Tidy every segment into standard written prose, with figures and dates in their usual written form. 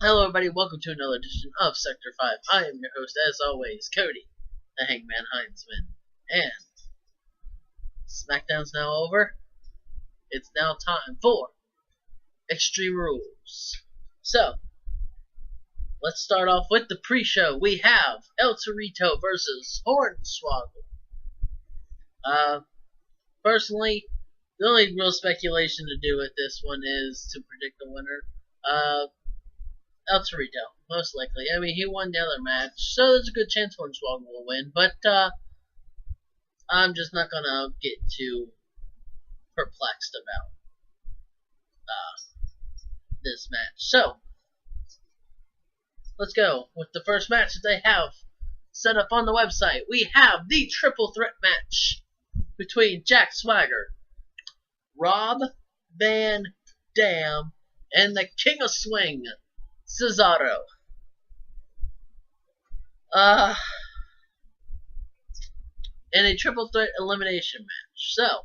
Hello everybody, welcome to another edition of Sector 5. I am your host, as always, Cody, the Hangman Heinzman. And SmackDown's now over. It's now time for Extreme Rules. So, let's start off with the pre-show. We have El Torito versus Hornswoggle. Personally, the only real speculation to do with this one is to predict the winner. El Torito, most likely. I mean, he won the other match, so there's a good chance Hornswoggle will win. But I'm just not gonna get too perplexed about this match. So let's go with the first match that they have set up on the website. We have the triple threat match between Jack Swagger, Rob Van Dam, and the King of Swing, Cesaro. In a triple threat elimination match. So,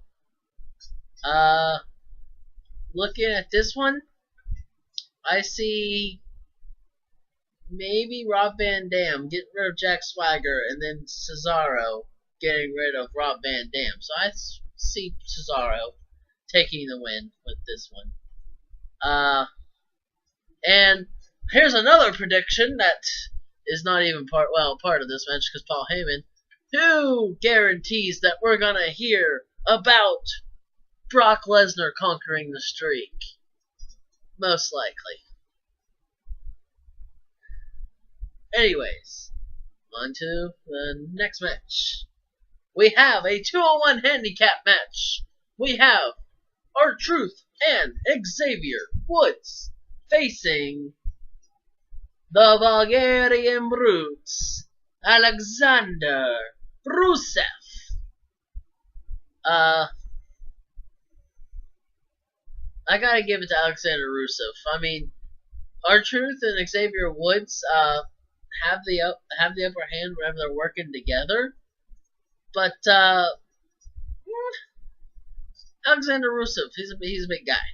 looking at this one, I see maybe Rob Van Dam getting rid of Jack Swagger and then Cesaro getting rid of Rob Van Dam. So I see Cesaro taking the win with this one. And here's another prediction that is not even part of this match, because Paul Heyman, who guarantees that we're gonna hear about Brock Lesnar conquering the streak? Most likely. Anyways, on to the next match. We have a 2-on-1 handicap match. We have R-Truth and Xavier Woods facing the Bulgarian Brutes, Alexander Rusev. I gotta give it to Alexander Rusev. I mean, R-Truth and Xavier Woods have the upper hand whenever they're working together, but Alexander Rusev, he's a big guy,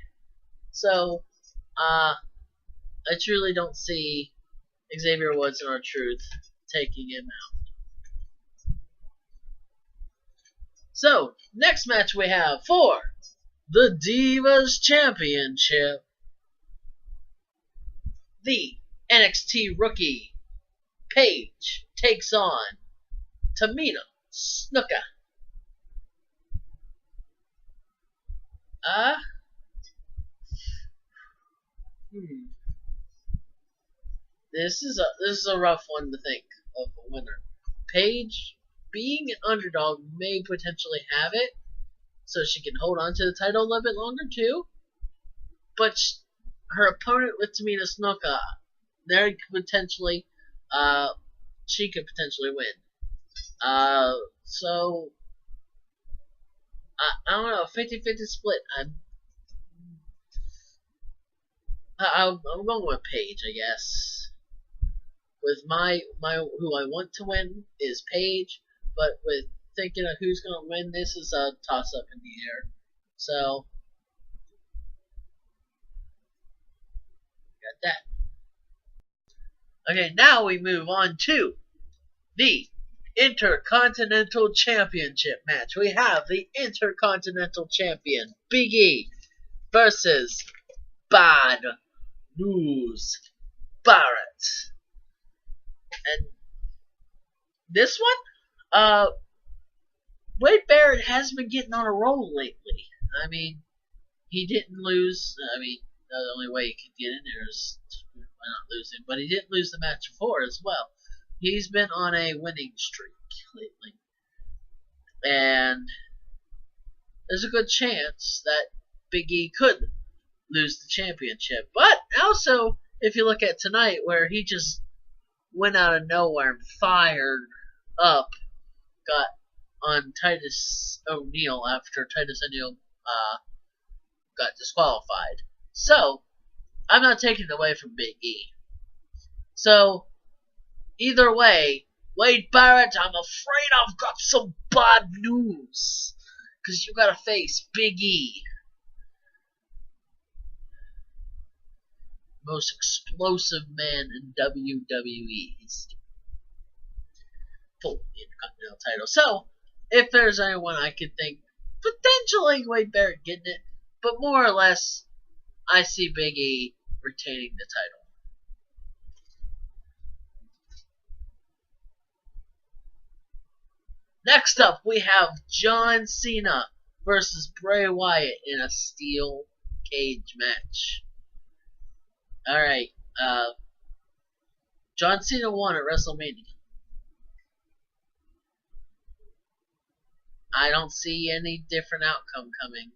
so I truly don't see Xavier Woods and R-Truth taking him out. So, next match we have for the Divas Championship. The NXT rookie Paige takes on Tamina Snuka. This is a rough one to think of a winner. Paige, being an underdog, may potentially have it, so she can hold on to the title a little bit longer too. But her opponent with Tamina Snuka, there could potentially, she could potentially win. So I don't know, 50-50 split. I'm going with Paige, I guess. With my who I want to win is Paige, but with thinking of who's going to win, this is a toss up in the air. So got that. Okay, now we move on to the Intercontinental Championship match. We have the Intercontinental Champion Big E versus Bad News Barrett. And this one, Wade Barrett has been getting on a roll lately. I mean, he didn't lose. I mean, the only way he could get in there is by not losing. But he didn't lose the match before as well. He's been on a winning streak lately. And there's a good chance that Big E could lose the championship. But also, if you look at tonight, where he just went out of nowhere and fired up, got on Titus O'Neil after Titus O'Neil got disqualified. So, I'm not taking it away from Big E. So, either way, Wade Barrett, I'm afraid I've got some bad news. Because you gotta face Big E. most explosive man in WWE's full Intercontinental title. So, if there's anyone I could think potentially Wade Barrett getting it, but more or less, I see Big E retaining the title. Next up, we have John Cena versus Bray Wyatt in a steel cage match. Alright, John Cena won at WrestleMania. I don't see any different outcome coming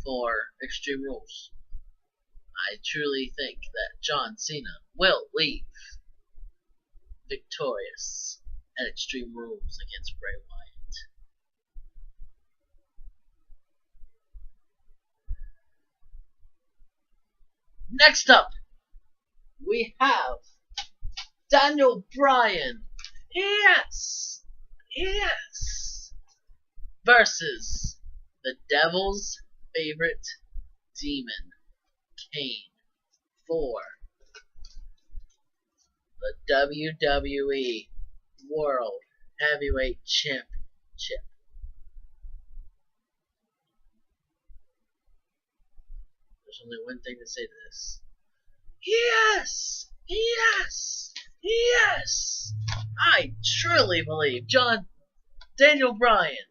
for Extreme Rules. I truly think that John Cena will leave victorious at Extreme Rules against Bray Wyatt. Next up, we have Daniel Bryan. Yes! Versus the Devil's favorite demon, Kane, for the WWE World Heavyweight Championship. There's only one thing to say to this. Yes! I truly believe Daniel Bryan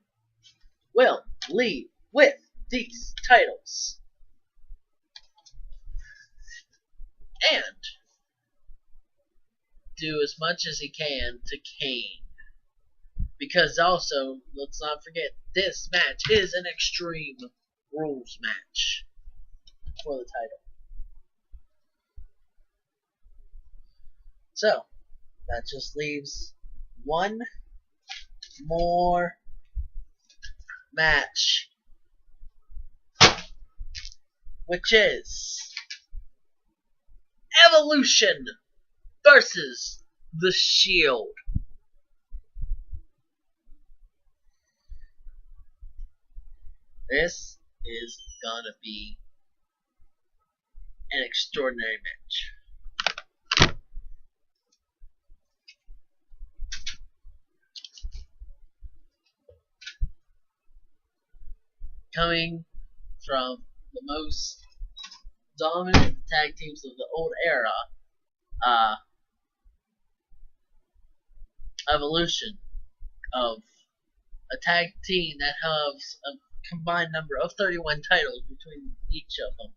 will leave with these titles. And do as much as he can to Kane. Because also, let's not forget, this match is an Extreme Rules match for the title. So, that just leaves one more match, which is Evolution versus The Shield. This is gonna be an extraordinary match. Coming from the most dominant tag teams of the old era, Evolution, of a tag team that has a combined number of 31 titles between each of them,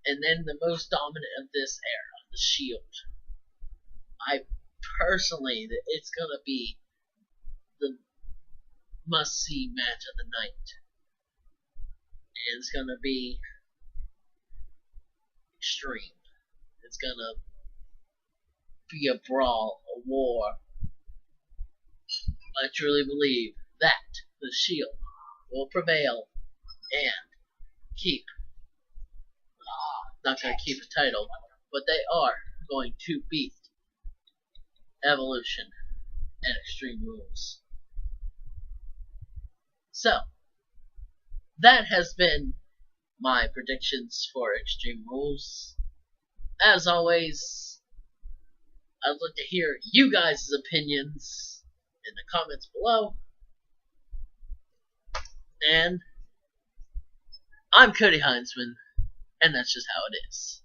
and then the most dominant of this era, the Shield. I personally, that it's gonna be the must-see match of the night. And it's gonna be extreme. It's gonna be a brawl, a war. I truly believe that the Shield will prevail and keep, not gonna keep the title, but they are going to beat Evolution and Extreme Rules. So, that has been my predictions for Extreme Rules. As always, I'd like to hear you guys' opinions in the comments below. And I'm Cody Heinzman, and that's just how it is.